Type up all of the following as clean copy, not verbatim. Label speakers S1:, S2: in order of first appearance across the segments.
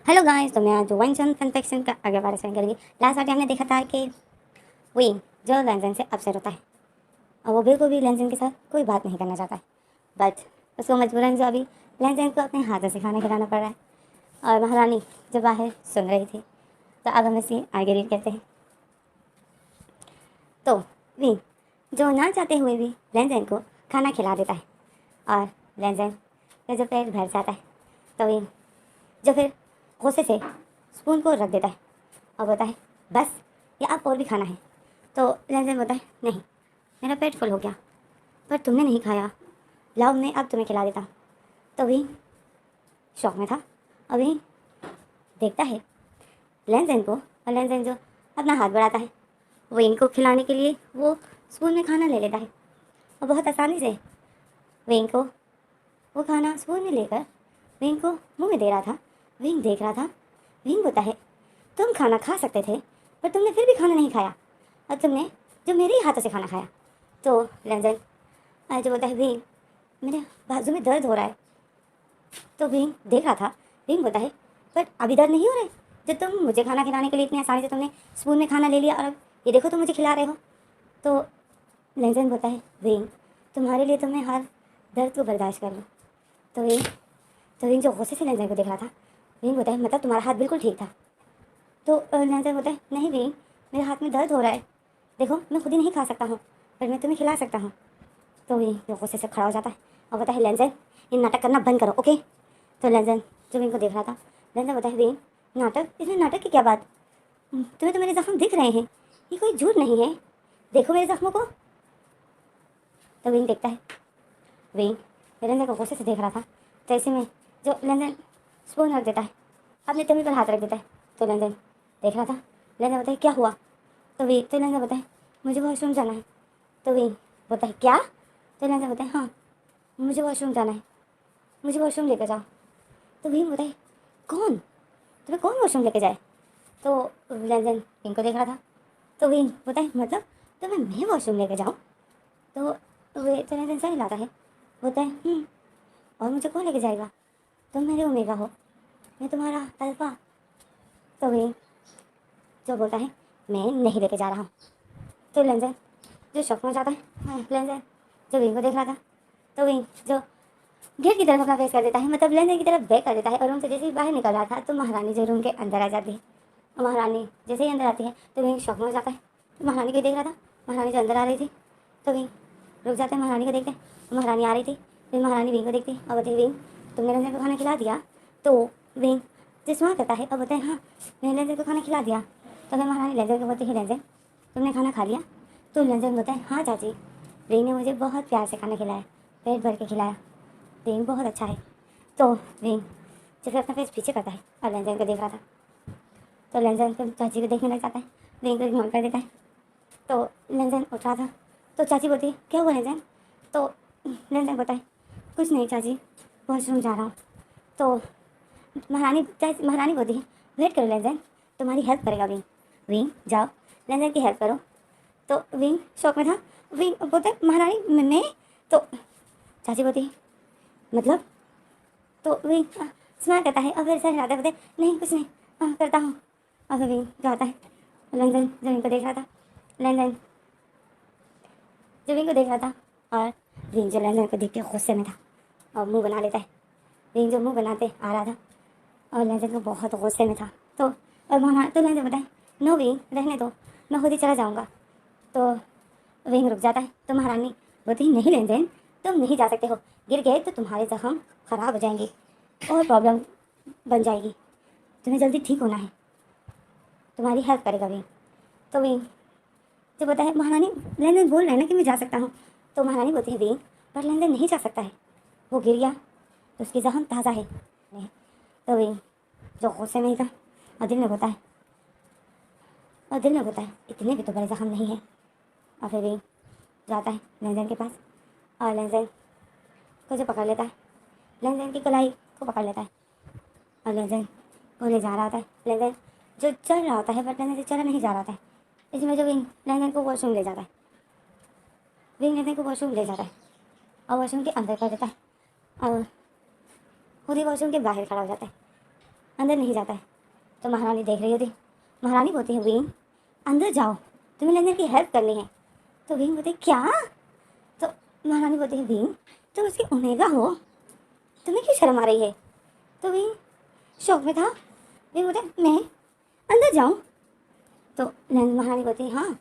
S1: Hello guys, तो मैं आज वाइंसन फन फैक्शन का आगे बारे में करेंगे। लास्ट वाले हमने देखा था कि विंग जो लैंजन से अपसेट होता है और वो बिल्कुल भी लैंजन के साथ कोई बात नहीं करना चाहता है, बट उसको मजबूरन जो अभी लैंजन को अपने हाथों से खाना खिलाना पड़ रहा है। और महारानी जो बाहर सुन रही थी, तो अब हम इसे आगे रीड करते हैं। तो विंग जो ना चाहते हुए भी लैंजन को खाना खिला देता है और लैंजन का जो पेट भर जाता है, तो विंग जो फिर गुस्से से स्पून को रख देता है और बोलता है बस, या अब और भी खाना है। तो लैंजन बोलता है नहीं, मेरा पेट फुल हो गया, पर तुमने नहीं खाया, लाओ मैं अब तुम्हें खिला देता हूँ। तो भी शौक में था, अभी देखता है लैंजन को, और लैंजन जो अपना हाथ बढ़ाता है वो इनको खिलाने के लिए वो स्पून में खाना ले लेता है और बहुत आसानी से विंग को वो खाना स्पून में लेकर विंग को मुंह में दे रहा था। विंग देख रहा था। विंग बोलता है तुम खाना खा सकते थे, पर तुमने फिर भी खाना नहीं खाया और तुमने जो मेरे ही हाथों से खाना खाया। तो लैंजन जो बोलता है विंग मेरे बाजू में दर्द हो रहा है। तो विंग देख रहा था। विंग बोलता है पर अभी दर्द नहीं हो रहा है, जब तुम मुझे खाना खिलाने के लिए इतनी आसानी से तुमने स्पून में खाना ले लिया और अब ये देखो तुम मुझे खिला रहे हो। तो लैंजन बोलता है विंग तुम्हारे लिए तो मैं हर दर्द को बर्दाश्त कर लूँ। तो विंग जो गुस्से से लैंजन को देख रहा था, विंग बोलता है मतलब तुम्हारा हाथ बिल्कुल ठीक था। तो लैंजन बोलता है नहीं विंग, मेरे हाथ में दर्द हो रहा है, देखो मैं खुद ही नहीं खा सकता हूँ, पर मैं तुम्हें खिला सकता हूँ। तो विंग जो गुस्से से खड़ा हो जाता है और बोलता है लैंजन ये नाटक करना बंद करो, ओके। तो लैंजन जो विंग को देख रहा था, लैंजन बोलता है विंग नाटक, इसमें नाटक की क्या बात, तुम्हें तो मेरे जख्म दिख रहे हैं, ये कोई झूठ नहीं है, देखो मेरे जख्मों को। तो विंग देखता है। विंग लैंजन को गुस्से से देख रहा था, तो ऐसे में जो लैंजन स्पून रख देता है, अपने टमी पर हाथ रख देता है। तो लैंजन देख रहा था। लैंजन बोलता है क्या हुआ। तो लैंजन बोलता है मुझे वॉशरूम जाना है। तो विंग बोलता है क्या। तो लैंजन बोलता है हाँ, मुझे वॉशरूम जाना है, मुझे वॉशरूम लेकर जाओ। तो विंग बोलता है कौन, तुम्हें कौन वॉशरूम लेके जाए। तो लैंजन विंग को देख रहा था। तो विंग बोलता है मतलब तुम्हें मैं वॉशरूम लेके जाऊँ। तो वे तो लैंजन सही लाता है, बोलता है और मुझे कौन लेके जाएगा, तुम मेरे ओमेगा हो, मैं तुम्हारा अल्फा। तो विंग जो बोलता है मैं नहीं लेके जा रहा हूँ। तो लैंजन जो शौक में जाता है, लैंजन जो विंग को देख रहा था, तो विंग जो गेट की तरफ अपना फेस कर देता है, मतलब लैंजन की तरफ बैक कर देता है, और रूम से जैसे ही बाहर निकल रहा था तो महारानी जो रूम के अंदर आ जाती है। और महारानी जैसे ही अंदर आती है तो विंग शौक में हो जाता है। तो महारानी को देख रहा था, महारानी जो अंदर आ रही थी, तो विंग रुक जाते हैं, महारानी को देखते हैं। महारानी आ रही थी, फिर महारानी विंग को देखती है और बोलती है विंग तुमने लैंजन को खाना खिला दिया। तो विंग जिसमा करता है और बोलता है हाँ मैंने लैंजन को खाना खिला दिया। तो फिर महारानी लैंजन को बोलती है लैंजन तुमने खाना खा लिया। तो लैंजन बोलता है हाँ चाची, विंग ने मुझे बहुत प्यार से खाना खिलाया, पेट भर के खिलाया, विंग बहुत अच्छा है। तो विंग जो फिर अपना फेस पीछे करता है और लैंजन को देख रहा था। तो लैंजन फिर चाची को देखने लग जाता है, विंग को इग्नोर कर देता है। तो लैंजन उठ रहा था, तो चाची बोलती है क्या हुआ लैंजन। तो लैंजन बोलता है कुछ नहीं चाची, वॉशरूम जा रहा हूँ। तो महारानी बोलती है वेट करो लैंजन, तुम्हारी हेल्प करेगा विंग, विंग जाओ लैंजन की हेल्प करो। तो विंग शौक में था। विंग बोलता है महारानी मैं। तो चाची बोलती है मतलब। तो विंग स्माइल करता है और फिर सर हिलाता है, बोलते नहीं कुछ नहीं, करता हूँ। और फिर विंग जाता है। लैंजन जो विंग को देख रहा था, लैंजन जो विंग को देख रहा था, और विंग जो लैंजन को देख के गुस्से में था और मुंह बना लेता है। विंग जो मुंह बनाते आ रहा था और लैंजन को बहुत गुस्से में था। और महारानी तो लैंजन बताए नो विंग रहने दो, मैं खुद ही चला जाऊँगा। तो विंग रुक जाता है। तो महारानी बोलती नहीं लैंजन तुम नहीं जा सकते हो, गिर गए तो तुम्हारे जख्म ख़राब हो जाएंगे और प्रॉब्लम बन जाएगी, तुम्हें जल्दी ठीक होना है, तुम्हारी हेल्प करेगा विंग। तो विंग जो बोलता है महारानी लैंजन बोल रहे हैं ना कि मैं जा सकता हूँ। तो महारानी बोलती है विंग पर लैंजन नहीं जा सकता है, वो गिर गया तो उसकी जख्म ताज़ा है। नहीं। तो विंग जो गुस्से में ही था और दिल में बोलता है इतने भी तो बड़े जख्म नहीं है। और फिर विंग जाता है लैंजन के पास और लैंजन को जो पकड़ लेता है, लैंजन की कलाई को पकड़ लेता है और लैंजन को ले जा रहा होता है। लैंजन जो चल रहा होता है बट लैंजन से चला नहीं जा रहा होता है। इसमें जो विंग लैंजन को वॉशरूम ले जाता है, विंग लैंजन को वॉशरूम ले जाता है और वॉशरूम के अंदर कर देता है और खुद ही वॉशरूम के बाहर खड़ा हो जाता है। अंदर नहीं जाता है। तो महारानी देख रही होती। महारानी बोलती है विंग अंदर जाओ, तुम्हें लेंजन की हेल्प करनी है। तो विंग बोलती है क्या? तो महारानी बोलती है विंग तुम उसकी ओमेगा हो, तुम्हें क्यों शर्म आ रही है? तो विंग शौक में था। विंग बोलते मैं अंदर जाऊँ? तो महारानी बोलती है हाँ।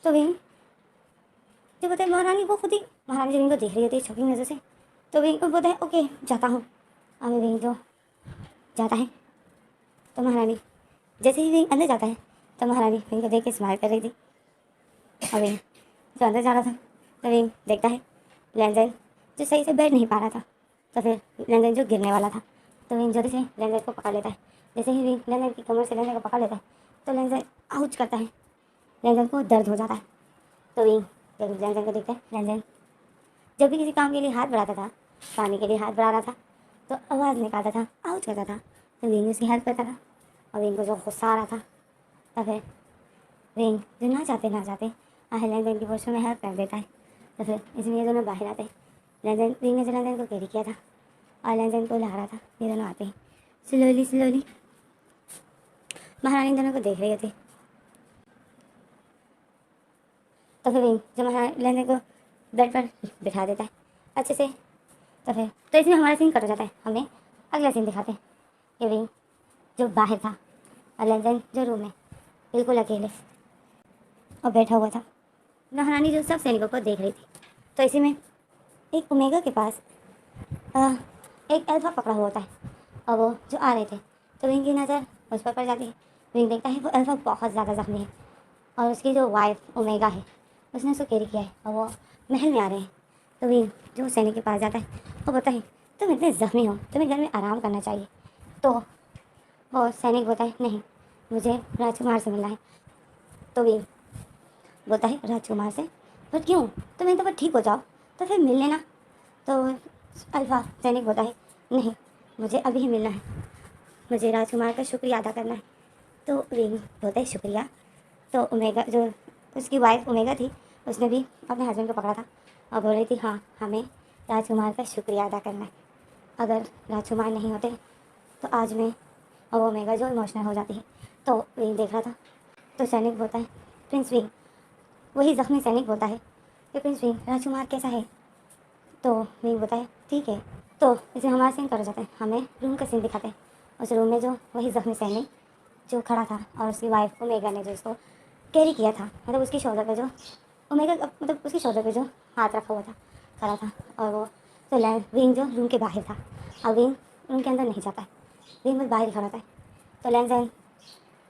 S1: तो विंग जो बोलते हैं महारानी को खुद ही, महारानी जो विंग को देख रही होती है शौकिंग नज़र से। तो विंग को बोलता है ओके जाता हूँ। अब विंग जो जाता है तो महारानी जैसे ही विंग अंदर जाता है तो महारानी विंग को देख के स्माइल कर रही थी। और विंग जो अंदर जा रहा था तो विंग देखता है लेंजन जो सही से बैठ नहीं पा रहा था। तो फिर लेंजन जो गिरने वाला था तो विंग जल्दी से लेंजन को पकड़ लेता है। जैसे ही विंग लेंजन की कमर से लेंजन को पकड़ लेता है तो लेंजन आउच करता है, लेंजन को दर्द हो जाता है। तो विंग जब लेंजन को देखता है, लेंजन जब भी किसी काम के लिए हाथ बढ़ाता था, पानी के लिए हाथ बढ़ा रहा था तो आवाज़ निकालता था, आउच करता था। तो विंग उसकी हेल्प करता था। और विंग को जो गुस्सा आ रहा था तो फिर विंग जो ना चाहते लेंजन की पोस्टर में हेल्प कर देता है। तो फिर इसलिए दोनों बाहर आते हैं। लेंजन विंग ने जो लेंजन को कैरी किया था और लेंजन को ला रहा था, ये दोनों आते हैं स्लोली। महारानी दोनों को देख रही होती। तो फिर विंग जो लेंजन को बेड पर बिठा देता है अच्छे से। तो फिर तो इसमें हमारा सीन कट हो जाता है। हमें अगला सीन दिखाते हैं कि विंग जो बाहर था और लेंजन जो रूम में बिल्कुल अकेले और बैठा हुआ था। महारानी जो सब सैनिकों को देख रही थी। तो इसी में एक ओमेगा के पास एक अल्फा पकड़ा हुआ होता है और वो जो आ रहे थे तो विंग की नज़र उस पर पड़ जाती है। विंग देखता है वो अल्फा बहुत ज़्यादा ज़ख्मी है और उसकी जो वाइफ ओमेगा है उसने उसको कैरी किया है और वो महल में आ रहे हैं। तो विंग जो सैनिक के पास जाता है वो बोलता है तुम इतने ज़ख्मी हो, तुम्हें घर में आराम करना चाहिए। तो वो सैनिक बोलता है नहीं, मुझे राजकुमार से मिलना है। तो विंग बोलता है राजकुमार से? पर क्यों, तुम एकदम ठीक हो जाओ तो फिर मिल लेना। तो अल्फा सैनिक बोलता है नहीं, मुझे अभी ही मिलना है, मुझे राजकुमार का शुक्रिया अदा करना है। तो विंग बोलता है शुक्रिया? तो ओमेगा जो उसकी वाइफ ओमेगा थी उसने भी अपने हस्बैंड को पकड़ा था और बोल रही थी हाँ हमें राजकुमार का शुक्रिया अदा करना है, अगर राजकुमार नहीं होते तो आज मैं, और वो ओमेगा जो इमोशनल हो जाती है। तो विंग देख रहा था। तो सैनिक बोलता है प्रिंस विंग, वही ज़ख्मी सैनिक बोलता है कि प्रिंस विंग राजकुमार कैसा है? तो विंग बोलता है ठीक है। तो इसे हमारा सीन कर जाता है, हमें रूम का सीन दिखाते हैं। उस रूम में जो वही ज़ख्मी सैनिक जो खड़ा था और उसकी वाइफ ओमेगा ने जो उसको कैरी किया था, मतलब उसकी शोल्डर पे जो ओमेगा मतलब उसकी शोल्डर पे जो हाथ रखा हुआ था खड़ा था। और वो तो विंग जो रूम के बाहर था और विंग रूम के अंदर नहीं जाता है, विंग बस बाहर खड़ा था। तो लेंजन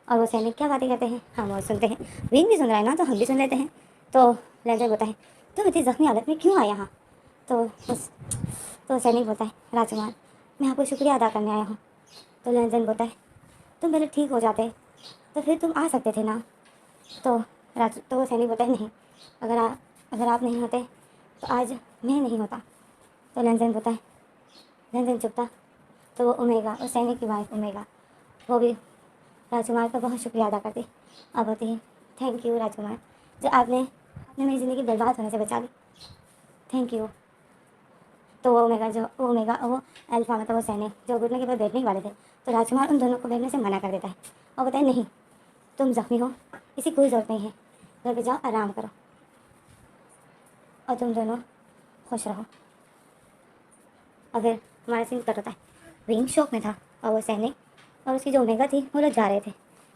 S1: और वो सैनिक क्या बातें करते हैं हम वो सुनते हैं। विंग भी सुन रहा है ना तो हम भी सुन लेते हैं। तो लेंजन बोलता है तुम इतनी ज़ख्मी हालत में क्यों आए यहाँ? तो उस तो सैनिक बोलता है राजकुमार मैं आपको शुक्रिया अदा करने आया हूँ। तो लेंजन बोलता है तुम पहले ठीक हो जाते तो फिर तुम आ सकते थे ना। तो वो सैनिक बोलता है नहीं, अगर आप नहीं होते तो आज मैं नहीं होता। तो लेंजन बोलता है, लेंजन चुप था। तो वो ओमेगा और सैनिक की वाइफ ओमेगा वो भी राजकुमार का बहुत शुक्रिया अदा करती। अब होती है थैंक यू राजकुमार, जो आपने मेरी ज़िंदगी बर्बाद होने से बचा ली, थैंक यू। तो वो ओमेगा वो अल्फा मतलब वो सैनिक जो घुटने के पर बैठने वाले थे तो राजकुमार उन दोनों को बैठने से मना कर देता है और बताए नहीं, तुम ज़ख्मी हो, इसी कोई ज़रूरत नहीं है, घर पे जाओ आराम करो और तुम दोनों खुश रहो। और फिर हमारा सीन कट होता है। विंग शौक में था और वो सैनिक और उसकी जो ओमेगा थी वो लोग जा रहे थे।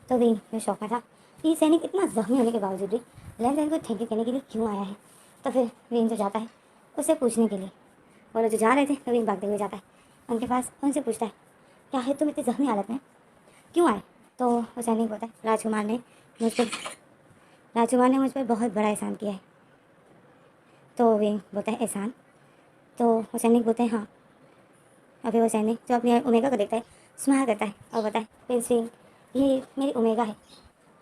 S1: तो विंग में शौक में था कि सैनिक इतना ज़ख्मी होने के बावजूद भी लेंजन को थैंक यू कहने के लिए क्यों आया है। तो फिर विंग जो जाता है उससे पूछने के लिए, वो लोग जो जा रहे थे तो विंग भागते हुए जाता है उनके पास, उनसे पूछता है क्या है तुम इतनी ज़ख्मी हालत में क्यों आए? तो वो सैनिक बोलता है राजकुमार ने मुझ पर बहुत बड़ा एहसान किया है। तो विंग बोलता है एहसान? तो वो सैनिक बोलते हैं हाँ। और फिर वो सैनिक जो अपने ओमेगा को देखता है स्माइल करता है और बताए प्रिंस विंग ये मेरी ओमेगा है,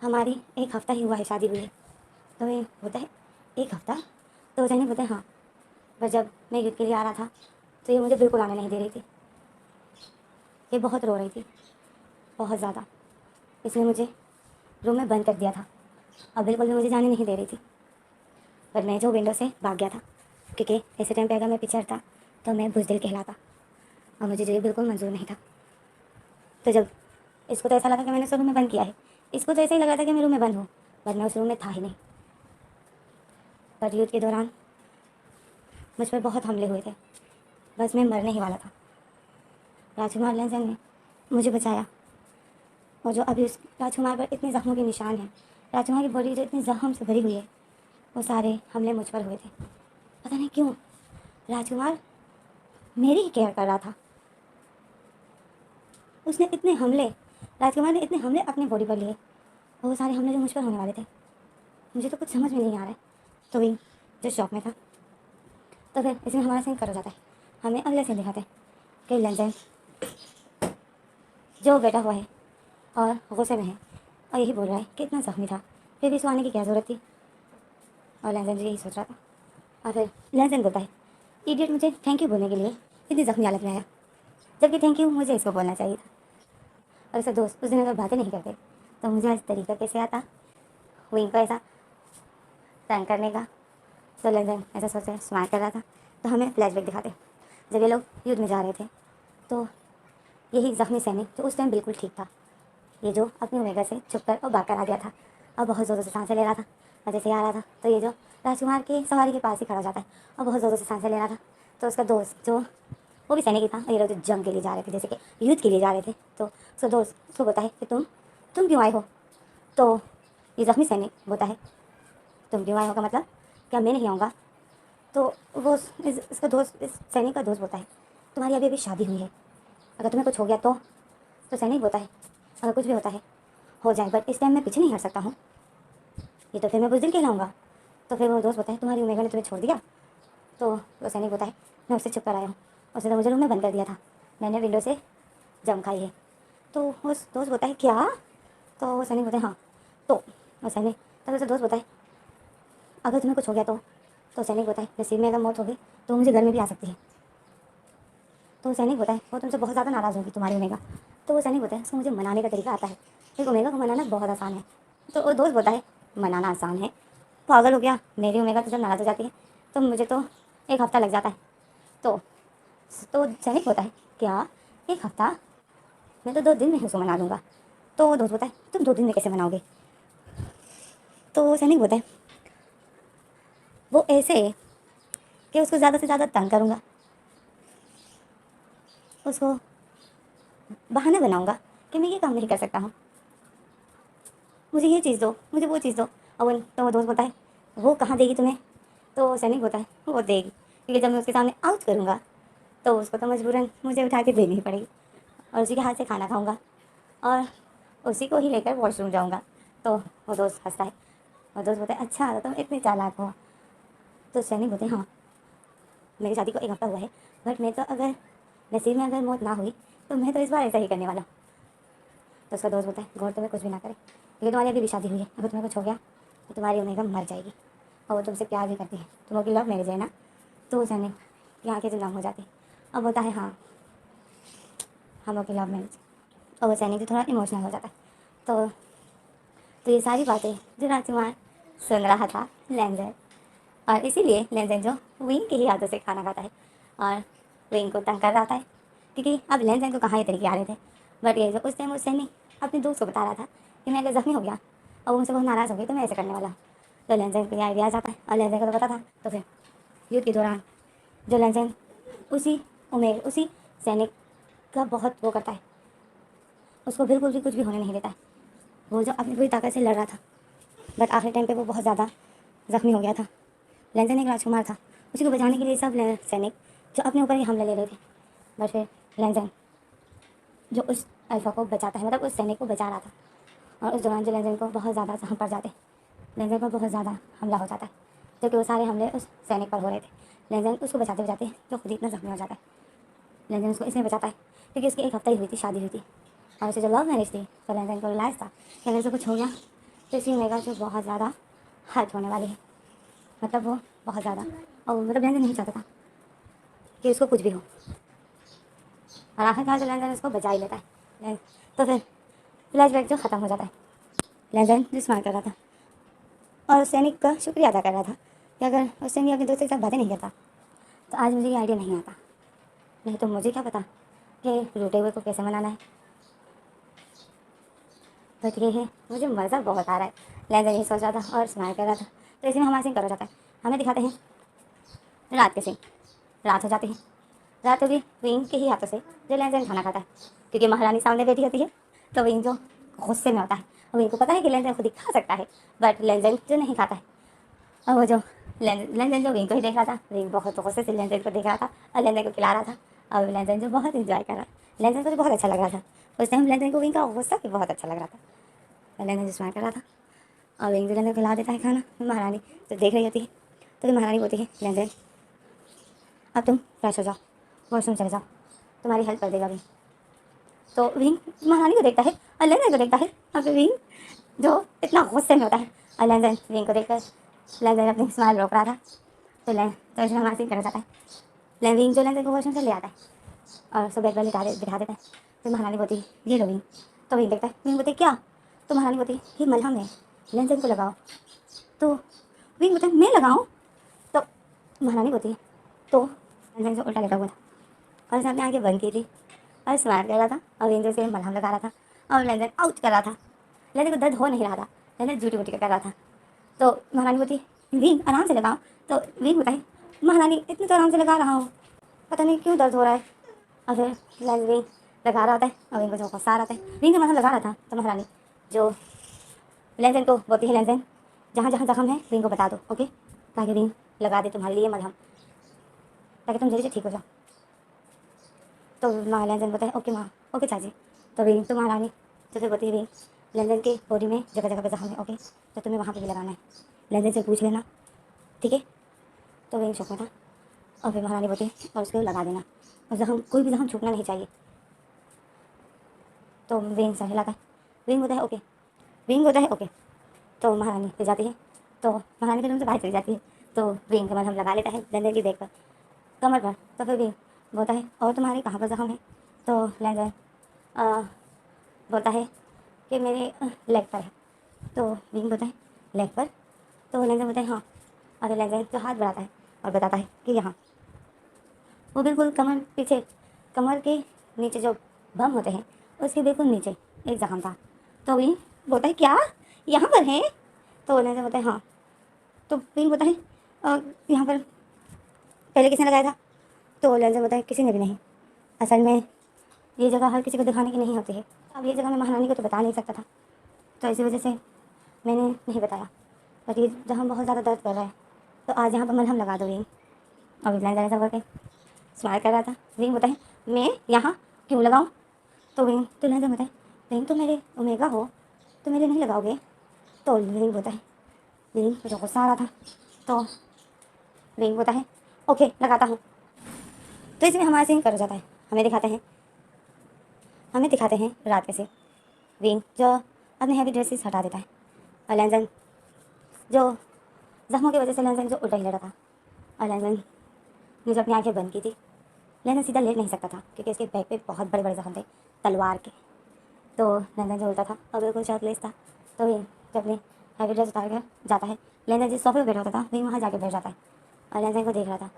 S1: हमारी 1 हफ़्ता ही हुआ है शादी हुई है। तो ये बोलता है 1 हफ़्ता? तो वो सैनिक बोलते हैं हाँ, पर जब मैं युद्ध के लिए आ रहा था तो ये मुझे बिल्कुल आने नहीं दे रही थी, ये बहुत रो रही थी बहुत ज़्यादा, इसने मुझे रूम में बंद कर दिया था और बिल्कुल भी मुझे जाने नहीं दे रही थी। पर मैं जो विंडो से भाग गया था क्योंकि ऐसे टाइम पे अगर मैं पीछे हटता तो मैं बुज़दिल कहलाता और मुझे जो ये बिल्कुल मंजूर नहीं था। तो जब इसको तो ऐसा लगा कि मैंने उस रूम में बंद किया है, इसको तो ऐसा ही लगा था कि मैं रूम में बंद हूँ, बट मैं उस रूम में था ही नहीं। पर युद्ध के दौरान मुझ पर बहुत हमले हुए थे, बस मैं मरने ही वाला था। राजकुमार लेंजन ने मुझे बचाया, और जो अभी उस राजकुमार पर इतने ज़ख्मों के निशान हैं, राजकुमार की बॉडी जो इतनी जख्म से भरी हुई है, वो सारे हमले मुझ पर हुए थे। पता नहीं क्यों राजकुमार मेरी ही केयर कर रहा था। उसने इतने हमले, राजकुमार ने इतने हमले अपनी बॉडी पर लिए, और वो सारे हमले जो मुझ पर होने वाले थे, मुझे तो कुछ समझ में नहीं आ रहा है। तो भी जो शौक में था, तो फिर इसमें हमारा सीन कट हो जाता है। हमें अगले सीन दिखाते हैं कि लेंजन जो बैठा हुआ है और गुस्से में है, और यही बोल रहा है कि इतना ज़ख्मी था, फिर भी इसको आने की क्या ज़रूरत थी। और लेंजन यही सोच रहा था। और फिर लेंजन बोलता है, इडियट, मुझे थैंक यू बोलने के लिए इतनी ज़ख्मी हालत में आया, जबकि थैंक यू मुझे इसको बोलना चाहिए था। और उसका दोस्त उस दिन अगर बातें नहीं करते तो मुझे आज तरीका कैसे आता विंग को ऐसा तंग करने का। तो लेंजन ऐसा सोच रहे स्माइल कर रहा था। तो हमें फ्लैशबैक दिखाते, जब ये लोग युद्ध में जा रहे थे, तो यही ज़ख्मी सैनिक जो उस टाइम बिल्कुल ठीक था, ये जो अपनी ओमेगा से छुप कर और भागकर आ गया था, और बहुत ज़ोरों से सांसें ले रहा था, और जैसे ही आ रहा था तो ये जो राजकुमार की सवारी के पास ही खड़ा हो जाता है और बहुत ज़ोरों से सांसें ले रहा था। तो उसका दोस्त जो वो भी सैनिक ही था, और ये लोग जो जंग के लिए जा रहे थे, जैसे कि युद्ध के लिए जा रहे थे, तो उसका दोस्त उसको बोलता है कि तुम क्यों आए हो। तो ये ज़ख्मी सैनिक बोलता है, तुम क्यों आए हो का मतलब क्या मैं नहीं आऊँगा। तो वो इसका दोस्त, इस सैनिक का दोस्त बोलता है, तुम्हारी अभी अभी शादी हुई है, अगर तुम्हें कुछ हो गया तो सैनिक बोलता है, अगर कुछ भी होता है हो जाए, बट इस टाइम मैं पीछे नहीं हट सकता हूँ, ये तो फिर मैं बुज़दिल कहलाऊँगा। तो फिर वो दोस्त बोलता है, तुम्हारी ओमेगा ने तुम्हें छोड़ दिया। तो वो सैनिक बोलता है, मैं उससे छुप कर आया हूँ, उसने तो मुझे रूम में बंद कर दिया था, मैंने विंडो से जम खाई है। तो वो दोस्त बोलता है, क्या। तो वो सैनिक बोलता है, हाँ। तो वो सैनिक, तब उसे दोस्त बोलता है, अगर तुम्हें कुछ हो गया तो सैनिक बोलता है, नसीब में अगर मौत होगी तो मुझे घर में भी आ सकती है। तो सैनिक बोलता है, वो तुमसे बहुत ज़्यादा नाराज़ होगी तुम्हारी ओमेगा। तो वो सैनिक बोलता है, उसको मुझे मनाने का तरीका आता है, एक ओमेगा को मनाना बहुत आसान है। तो वो दोस्त बोलता है, मनाना आसान है, पागल हो गया, मेरी ओमेगा तो जब नाराज़ हो जाती है तो मुझे तो 1 हफ़्ता लग जाता है। तो सैनिक बोलता है, क्या 1 हफ़्ता, मैं तो 2 दिन में ही उसको मना लूँगा। तो वो दोस्त बोलता है, तुम 2 दिन में कैसे मनाओगे। तो वो सैनिक बोलता है, वो ऐसे कि उसको ज़्यादा से ज़्यादा तंग करूँगा, उसको बहाना बनाऊँगा कि मैं ये काम नहीं कर सकता हूँ, मुझे ये चीज़ दो, मुझे वो चीज़ दो। और तो वो दोस्त बोलता है, वो कहाँ देगी तुम्हें। तो सैनिक बोलता है, वो देगी, क्योंकि जब मैं उसके सामने आउट करूँगा तो उसको तो मजबूरन मुझे उठा के देनी ही पड़ेगी, और उसी के हाथ से खाना खाऊँगा, और उसी को ही लेकर वॉशरूम जाऊँगा। तो वो दोस्त हंसता है, और दोस्त बोलता है, अच्छा तो तुम इतने चालाक हो। तो सैनिक बोलते हैं, हाँ, मेरी शादी को 1 हफ़्ता हुआ है, बट मैं तो अगर नसीब में अगर मौत ना हुई तो मैं तो इस बार ऐसा ही करने वाला हूँ। तो उसका दोस्त बोलता है, गौर तुम्हें कुछ भी ना करे, क्योंकि तुम्हारी अभी भी शादी हुई है, अगर तुम्हें कुछ हो गया तो तुम्हारी ओमेगा मर जाएगी, और वो तुमसे प्यार भी करती है, तुम लोग की लव मैरिज है ना। तो वो सैनिक की आँखें जो नम हो जाती, अब बोलता है, हाँ, हम लोग की लव मैरिज। और वो सैनिक थोड़ा इमोशनल हो जाता है। तो ये सारी बातें जो राजकुमार सुन रहा था लेंजर, और इसीलिए लेंजर जो विंग की ही आदत से खाना खाता है और विंग को तंग कर रहा था, क्योंकि अब लेंजर को कहाँ ये तरीके आ रहे थे। बट ये जो उस टाइम उस सैनिक अपने दोस्त को बता रहा था कि मैं अगर ज़ख्मी हो गया और उनसे बहुत नाराज़ हो गई तो मैं ऐसे करने वाला हूँ। तो लेंजर को ये आइडिया आ जाता है, और लेंजर को तो पता था। तो फिर युद्ध के दौरान जो लेंजर उसी सैनिक का बहुत वो करता है, उसको बिल्कुल भी कुछ भी होने नहीं देता है। वो जो अपनी पूरी ताकत से लड़ रहा था, बट आखिरी टाइम पे वो बहुत ज़्यादा ज़ख्मी हो गया था। लेंजन एक राजकुमार था, उसी को बचाने के लिए सब सैनिक जो अपने ऊपर ही हमला ले रहे थे, बट फिर लेंजन जो उस अल्फा को बचाता है, मतलब उस सैनिक को बचा रहा था, और उस दौरान जो लेंजन को बहुत ज़्यादा जख्म पड़ जाते, लेंजन पर बहुत ज़्यादा हमला हो जाता है, जबकि वो सारे हमले उस सैनिक पर हो रहे थे। लेंजन उसको बचाते बचाते जो खुद ही इतना जख्मी हो जाता है। लेंजन उसको इसलिए बचाता है क्योंकि उसकी 1 हफ़्ता ही हुई थी, शादी हुई थी, और उसे जो लव मैरिज थी, तो लेंजन को रिलाइज था कि अगर उसे कुछ हो गया तो इसी ओमेगा जो बहुत ज़्यादा हर्ट होने वाली है, मतलब वो बहुत ज़्यादा, और मतलब लेंजन नहीं चाहता था कि उसको कुछ भी हो, और आखिरकार जो लेंजन उसको बचा ही लेता है। तो फिर फ्लैशबैक जो ख़त्म हो जाता है, लेंजन जो स्माइल कर रहा था और उस सैनिक का शुक्रिया अदा कर रहा था कि अगर उस सैनिक अपने दोस्त के साथ बातें नहीं करता तो आज मुझे ये आइडिया नहीं आता, नहीं तो मुझे क्या पता कि रूठे हुए को कैसे मनाना है। बट ये है मुझे मज़ा बहुत आ रहा है। लैंजन यही सोच रहा था और स्माइल कर रहा था। तो इसी में हमारा सीन करो जाता है। हमें दिखाते हैं रात के सीन। रात हो जाती है। रात होगी विंग के ही हाथों से जो लैंजन खाना खाता है, क्योंकि महारानी सामने बैठी होती है। तो विंग जो गुस्से में होता है और विंग को पता है कि लैंजन खुद ही खा सकता है, बट लैंजन जो नहीं खाता है। और वो जो लैंजन जो विंग को ही देख रहा था, विंग बहुत गुस्से से लैंजन को देख रहा था और लैंजन को खिला रहा था। और लैंजन जो बहुत इंजॉय कर रहा था। लैंजन को तो बहुत अच्छा लग रहा था। उस टाइम लैंजन को विंग का गुस्सा भी बहुत अच्छा लग रहा था। लैंजन जो स्माइल कर रहा था और विंग जो लैंजन को खिला देता है खाना। महारानी तो देख रही होती है। तो फिर महारानी बोलती है लैंजन अब तुम फ्रेश हो जाओ, वॉशरूम चले जाओ, तुम्हारी हेल्प कर देगा विंग। तो विंग महारानी को देखता है और लैंजन को देखता है। और फिर विंग जो इतना गुस्से में होता है और लैंजन विंग को देखकर लैंजन अपनी स्माइल रोक रहा था। तो इसमें हमारा सीन करा जाता है। विंग जो लैंजन को वॉशरूम से ले आता है और उसको बेड पर बिठा देता है। फिर महारानी बोलती है ये लो विंग। तो विंग देखता है। विंग बोलती क्या? तो महारानी बोलती ये मलहम है, लैंजन को लगाओ। तो विंग बोलता है मैं लगाऊँ? तो महारानी बोलती है तो लैंजन जो उल्टा लेटा हुआ था और उसने अपनी आंखें बंद की थी और स्माइल कर रहा था और विंग से मलहम लगा रहा था और लैंजन आउट कर रहा था। लैंजन को दर्द हो नहीं रहा था। लैंजन झूठी मूठी कर रहा था। तो महारानी बोलती विंग आराम से लगाओ। तो विंग बताए महारानी इतनी तो आराम से लगा रहा हूँ, पता नहीं क्यों दर्द हो रहा है। और फिर लैंजन विंग लगा रहा होता है और विंग को जो गुस्सा आ रहा है। विंग का मलहम लगा रहा था तो महारानी जो लैंजन को बोलती है लैंजन जहाँ जहाँ जख्म है विंग को बता दो, ओके, ताकि विंग लगा दे तुम्हारे लिए मलहम, ताकि तुम जल्दी से ठीक हो जाओ। तो माँ लैंजन बोलता है ओके माँ, ओके चाची। तो विंग तो महारानी तो फिर बोलती है विंग लैंजन के बॉडी में जगह जगह पे जख्म है, ओके, तो तुम्हें वहाँ पे भी लगाना है, लैंजन से पूछ लेना, ठीक है। तो विंग शौक में था और फिर महारानी बोलती है और उसको लगा देना और जख्म कोई भी जख्म छूटना नहीं चाहिए। तो विंग सर हिलाता है। विंग होता है ओके, विंग होता है ओके। तो महारानी फिर जाती है। तो महारानी फिर रूम से बाहर चली जाती है। तो विंग का मलहम लगा लेता है लैंजन की देखकर कमर पर। तो फिर विंग बोलता है और तुम्हारे कहाँ पर जख्म है? तो लैंजन बोलता है कि मेरे लेग पर है। तो विंग बोलता है लेग पर? तो लैंजन बोलता है हाँ। और फिर लैंजन तो हाथ बढ़ाता है और बताता है कि यहाँ वो बिल्कुल कमर पीछे, कमर के नीचे जो बम होते हैं उसके बिल्कुल नीचे एक जख्म था। तो विंग बोलता है क्या यहाँ पर है? तो लैंजन बोलता है हाँ। तो विंग बोलता है यहाँ पर पहले किसने लगाया था? तो लैंजन बोलता है किसी ने भी नहीं, असल में ये जगह हर किसी को दिखाने की नहीं होती है। अब ये जगह मैं महारानी को तो बता नहीं सकता था, तो इसी वजह से मैंने नहीं बताया। पर ये जहाँ बहुत ज़्यादा दर्द कर रहा है तो आज यहाँ पर मलहम लगा दो विंग। और लैंजन ऐसा करके स्माइल कर रहा था। विंग बताए मैं यहाँ क्यों लगाऊँ? तो विंग तो लैंजन बताए विंग तो मेरे ओमेगा हो, तो मेरे नहीं लगाओगे? तो विंग बताए विंग मुझे गुस्सा आ रहा था। तो विंग बोलता है ओके लगाता हूँ। तो इसमें हमारा सीन कर जाता है। हमें दिखाते हैं रात के से विंग जो अपने हैवी ड्रेसेस हटा देता है और लैंजन जो जख्मों की वजह से लैंजन जो उल्टा ही लड़ा था और लैंजन ने जो अपनी आंखें बंद की थी। लैंजन सीधा लेट नहीं सकता था क्योंकि उसके बैक पे बहुत बड़े बड़े जख्म थे तलवार के। तो लैंजन जो उल्टा था और बिल्कुल शर्टलेस था। तो विंग जब अपनी हैवी ड्रेस उतार कर जाता है, लैंजन जिस सोफे पर बैठा होता था विंग वहाँ जाके बैठ जाता है और लैंजन को देख रहा था।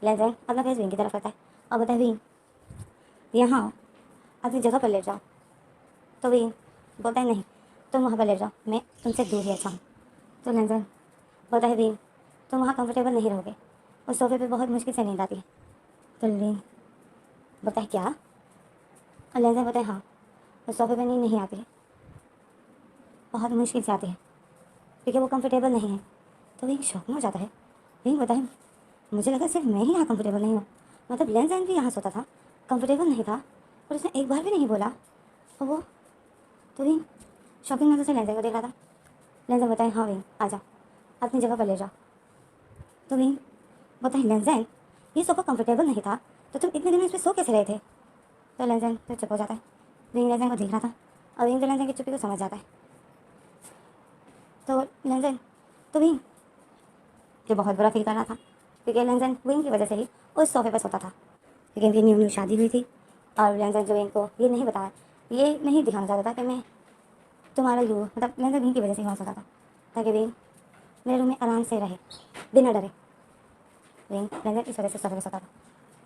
S1: लैंजन अपना फेस विंग की तरफ करता है और बोलता है विंग यहाँ अपनी जगह पर लेट जाओ। तो विंग बोलता है नहीं तुम वहाँ पर लेट जाओ, मैं तुमसे दूर ही अच्छा हूँ। तो लैंजन बोलता है विंग तुम वहाँ कंफर्टेबल नहीं रहोगे, उस सोफे पे बहुत मुश्किल से नींद आती है। तो विंग बोलता है क्या? और लैंजन बोलता है हाँ, उस सोफे पे नींद नहीं आती है, बहुत मुश्किल से आती है क्योंकि वो कंफर्टेबल नहीं है। तो विंग शौक में हो जाता है। विंग बोलता है मुझे लगा सिर्फ मैं ही यहाँ कंफर्टेबल नहीं हूँ, मतलब लैंजन भी यहाँ सोता था, कंफर्टेबल नहीं था और उसने एक बार भी नहीं बोला। और वो तो विंग शॉकिंग नज़र से लैंजन को देख रहा था। लैंजन बताए हाँ विंग आ जाओ, अपनी जगह पर ले जाओ। तो विंग बताए लैंजन ये सोफा कंफर्टेबल नहीं था तो तुम इतने दिन इस पर सो कैसे रहे थे? तो लैंजन तो चुप हो जाता है। विंग लैंजन को देख रहा था और विंग तो लैंजन की चुप्पी को समझ जाता है। तो लैंजन तो विंग ये बहुत बुरा फील कर रहा था क्योंकि लैंजन विंग की वजह से ही उस सोफे पर सोता था, क्योंकि इनकी न्यू न्यू शादी हुई थी और लैंजन जो विंग को ये नहीं बताया, ये नहीं दिखाना चाहता था कि मैं तुम्हारा यू मतलब लैंजन विंग की वजह से ही वहाँ सोता था ताकि विंग मेरे रूम में आराम से रहे बिना डरे। विंग लैंजन इस वजह से सोफे पर सोता था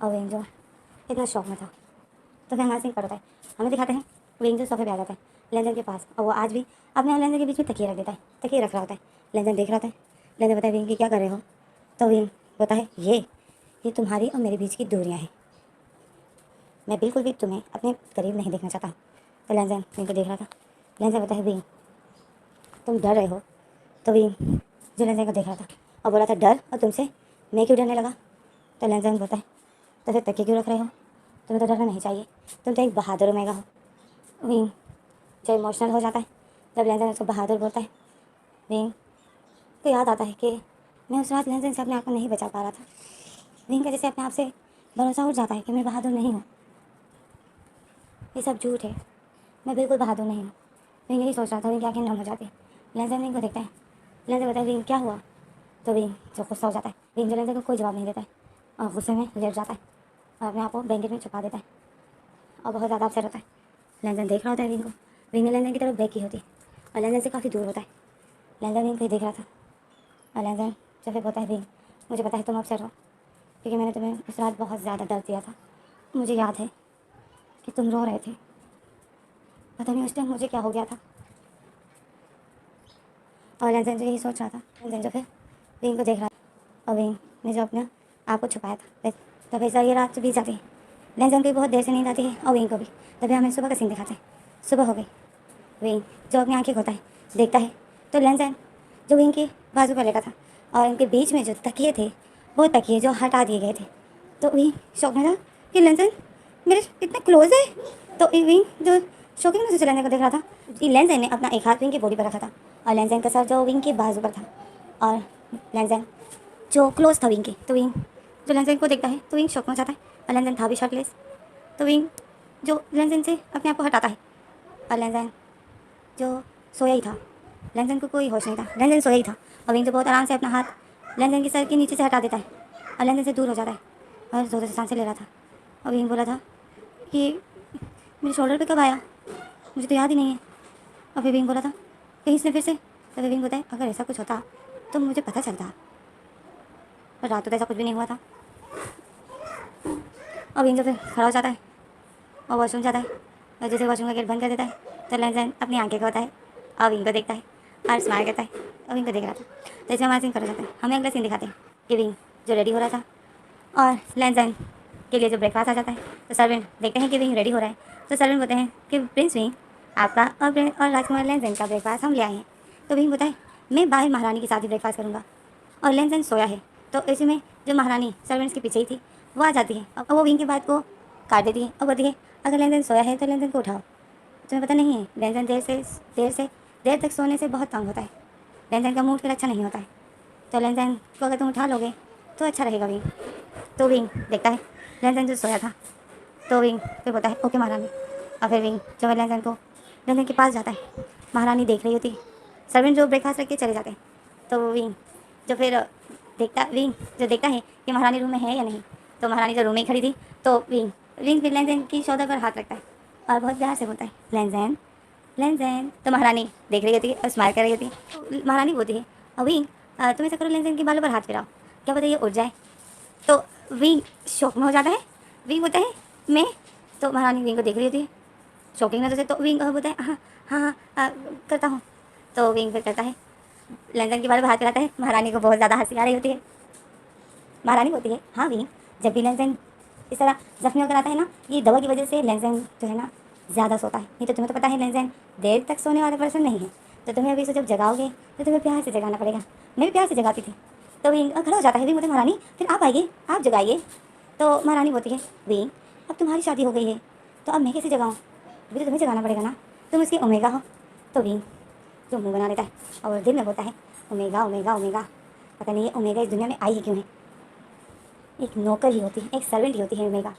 S1: और विंग जो इतना शौक में था। तो फिर हमारा सीन कट होता है। हमें दिखाते हैं विंग जो सोफे पे आ जाता है लेनदेन के पास, और वो आज भी अपने और लेनदेन के बीच में तकिए रख देता है, तकिए रख रहा होता है। लेनदेन देख रहा होता है। लेनदेन बताए विंग कि क्या कर रहे हो? तो विंग बोलता है ये तुम्हारी और मेरे बीच की दूरियाँ हैं, मैं बिल्कुल भी तुम्हें अपने करीब नहीं देखना चाहता। तो लेनदेन विंग को देख रहा था। लेनदेन बताए विंग तुम डर रहे हो? तो विंग जो लेनदेन को देख रहा था और बोला था डर, और तुमसे मैं क्यों डरने लगा? तो लेनदेन बोलता है तो फिर तकिए क्यों रख रहे हो? तुम्हें तो डरना नहीं चाहिए, तुम तो एक बहादुर ओमेगा हो। विंग जो इमोशनल हो जाता है जब लेनदेन उसको बहादुर बोलता है। विंग को याद आता है कि मैं उस रात लेनदेन से अपने आप को नहीं बचा पा रहा था। विंग का जैसे अपने आप से भरोसा उठ जाता है कि मैं बहादुर नहीं हूँ, ये सब झूठ है, मैं बिल्कुल बहादुर नहीं हूँ। विंग यही सोच रहा था। विंग की आँखें नम हो जाती है। लेनदेन विंग को देखता है। लेनदेन बताया विंग क्या हुआ? तो विंग जो गुस्सा हो जाता है। विंग जो लेनदेन को कोई जवाब नहीं देता है और गुस्से में लेट जाता है और अपने आप को ब्लैंकेट में छुपा देता है और बहुत ज़्यादा अपसेट होता है। लेनदेन देख रहा होता है विंग को। विंग ने लेनदेन की तरफ बैक की होती है और लेनदेन से काफ़ी दूर होता है। लेनदेन विंग को ही देख रहा था और लेनदेन जो फिर बोलता है विंग मुझे पता है तुम अपसेट हो, क्योंकि मैंने तुम्हें उस रात बहुत ज़्यादा दर्द दिया था। मुझे याद है कि तुम रो रहे थे, पता नहीं उस टाइम मुझे क्या हो गया था। और लेनदेन जो यही सोच रहा था। लेनदेन जो फिर विंग को देख रहा था और विंग ने जो अपने आप को छुपाया था। तब ऐसा ये रात बीत जाती है। लेनदेन को भी बहुत देर से नींद आती है और विंग को भी। तभी हमें सुबह का सीन दिखाते हैं। सुबह हो गई। विंग जो अपनी आँखें खोलता है, देखता है तो लेनदेन जो विंग के बाजू पर लेटा था और इनके बीच में जो तकिए थे वो तकिए जो हटा दिए गए थे। तो विंग शौक में था कि लेनदेन मेरे इतने क्लोज है। तो विंग जो शौकिंग नजर से लेनदेन को देख रहा था कि लेनदेन ने अपना एक हाथ विंग की बॉडी पर रखा था और लेनदेन का सर जो विंग के बाजू पर था और लेनदेन जो क्लोज था विंग के। तो विंग जो लेनदेन को देखता है तो विंग शौक में हो जाता है और लेनदेन था भी शर्टलेस। तो विंग जो लेनदेन से अपने आप को हटाता है और लेनदेन जो सोया ही था। लेनदेन को कोई होश नहीं था, लेनदेन सोया ही था और विंग जो बहुत आराम से अपना हाथ लेनदेन के सर के नीचे से हटा देता है और लेनदेन से दूर हो जाता है और ज़ोर से सांसें ले रहा था। और विंग बोला था कि मेरे शोल्डर पे कब आया, मुझे तो याद ही नहीं है। और फिर विंग बोला था कहीं इसने फिर से। तो विंग बताए अगर ऐसा कुछ होता तो मुझे पता चलता, पर रात तो ऐसा कुछ भी नहीं हुआ था। और विंग जो फिर खड़ा हो जाता है और वॉशरूम जाता है और जैसे वॉशरूम का गेट बंद कर देता है तो लेनदेन अपनी आंखें खोलता है और विंग को देखता है और स्माइल करता है और विंग को देख रहा था। तो इसमें हमारा सीन खड़ा हो जाता है। हमें अगला सीन दिखाते हैं कि विंग जो रेडी हो रहा था और लेनदेन के लिए जो ब्रेकफास्ट आ जाता है। तो सर्वेंट देखते हैं कि विंग रेडी हो रहा है। तो सर्वेंट बोलते हैं कि प्रिंस विंग आपका और राजकुमार लेनदेन का ब्रेकफास्ट हम ले आए हैं। तो विंग बोलता है मैं बाहर महारानी के साथ ही ब्रेकफास्ट करूँगा और लेनदेन सोया है। तो ऐसे में जो महारानी सर्वेंट्स के पीछे ही थी वो आ जाती है और वो विंग की बात को काट देती है और बोलती है अगर लेनदेन सोया है तो लेनदेन को उठाओ। तुम्हें पता नहीं है लेनदेन देर तक सोने से बहुत तंग होता है, लेनदेन का मूड फिर अच्छा नहीं होता है। तो लेनदेन को अगर तुम उठा लोगे तो अच्छा रहेगा विंग। तो विंग देखता है लेनदेन जो सोया था। तो विंग फिर बोलता है ओके महारानी। और फिर विंग जो है लेनदेन के पास जाता है। महारानी देख रही होती है, सर्वेंट जो ब्रेकफास्ट रख के चले जाते हैं। तो विंग जो फिर विंग जो देखता है कि महारानी रूम में है या नहीं। तो महारानी जो रूम में ही खड़ी थी तो विंग फिर लेनदेन की शोल्डर पर हाथ रखता है और बहुत प्यार से बोलता है लेनदेन लेनदेन। तो महारानी देख रही होती है और स्माइल कर रही होती है। तो महारानी बोलती है और विंग तुम ऐसा करो लेनदेन के बालों पर हाथ फिराओ, क्या पता ये उड़ जाए। तो विंग शौक में हो जाता है। विंग बोलता है मैं। तो महारानी विंग को देख रही होती है शौकिंग नजर से। तो विंग बोलता है हाँ हाँ हाँ करता हूँ। तो विंग फिर करता है, लेनदेन के बालों पर हाथ फिराता है। महारानी को बहुत ज़्यादा हंसी आ रही होती है। महारानी बोलती है हाँ विंग जब भी लेनदेन इस तरह जख्मी होकर आता है ना, ये दवा की वजह से लेनदेन जो है ना ज़्यादा सोता है। नहीं तो तुम्हें तो पता है लेनदेन देर तक सोने वाला पर्सन नहीं है। तो तुम्हें अभी से जब जगाओगे तो तुम्हें प्यार से जगाना पड़ेगा। मैं भी प्यार से जगाती थी। तो विंग खड़ा हो जाता है। विंग बोलते महारानी फिर आप आइए, आप जगाइए। तो महारानी बोलती है विंग अब तुम्हारी शादी हो गई है तो अब मैं कैसे जगाऊँ, अभी तो तुम्हें जगाना पड़ेगा ना, तुम उसकी ओमेगा हो। तो विंग जो मुँह बना लेता है और दिल में बोलता है ओमेगा ओमेगा ओमेगा, पता नहीं ये ओमेगा इस दुनिया में आई ही क्यों है। एक नौकर ही होती है, एक सर्वेंट ही होती है ओमेगा।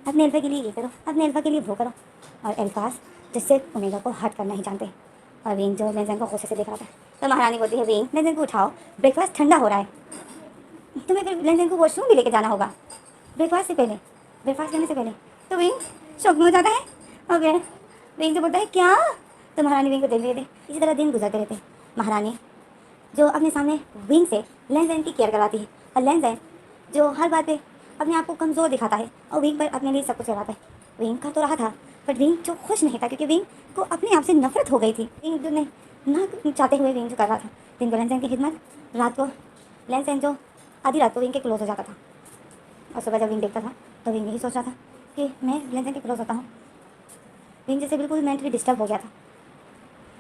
S1: अपने अल्फा के लिए ये करो, अपने अल्फा के लिए वो करो। और अल्फास जिससे ओमेगा को हट करना ही जानते हैं। और विंग जो लेनदेन को गुस्से से देख रहा था। तो महारानी बोलती है विंग लेनदेन को उठाओ, ब्रेकफास्ट ठंडा हो रहा है, तुम्हें फिर लेनदेन को वॉशरूम भी लेके जाना होगा ब्रेकफास्ट से पहले, ब्रेकफास्ट करने से पहले। तो विंग शौक में हो जाता है। ओके विंग जो बोलता है क्या। तो महारानी विंग को देख रहे थे। इसी तरह दिन गुजरते रहते। महारानी जो अपने सामने विंग से लेनदेन की केयर करवाती है और लेनदेन जो हर बात पे अपने आप को कमज़ोर दिखाता है और विंग पर अपने लिए सब कुछ करवाता है। विंग कर तो रहा था बट विंग जो खुश नहीं था क्योंकि विंग को अपने आप से नफरत हो गई थी। विंग ने ना चाहते हुए विंग जो कर रहा था, विंग को लेंसेन की खिदमत, रात को लेंसेन जो आधी रात को विंग के क्लोज हो जाता था और सुबह जब विंग देखता था तो विंग यही सोच रहा था कि मैं लेंसेन के क्लोज होता हूँ। विंग जैसे बिल्कुल मेंटली डिस्टर्ब हो गया था।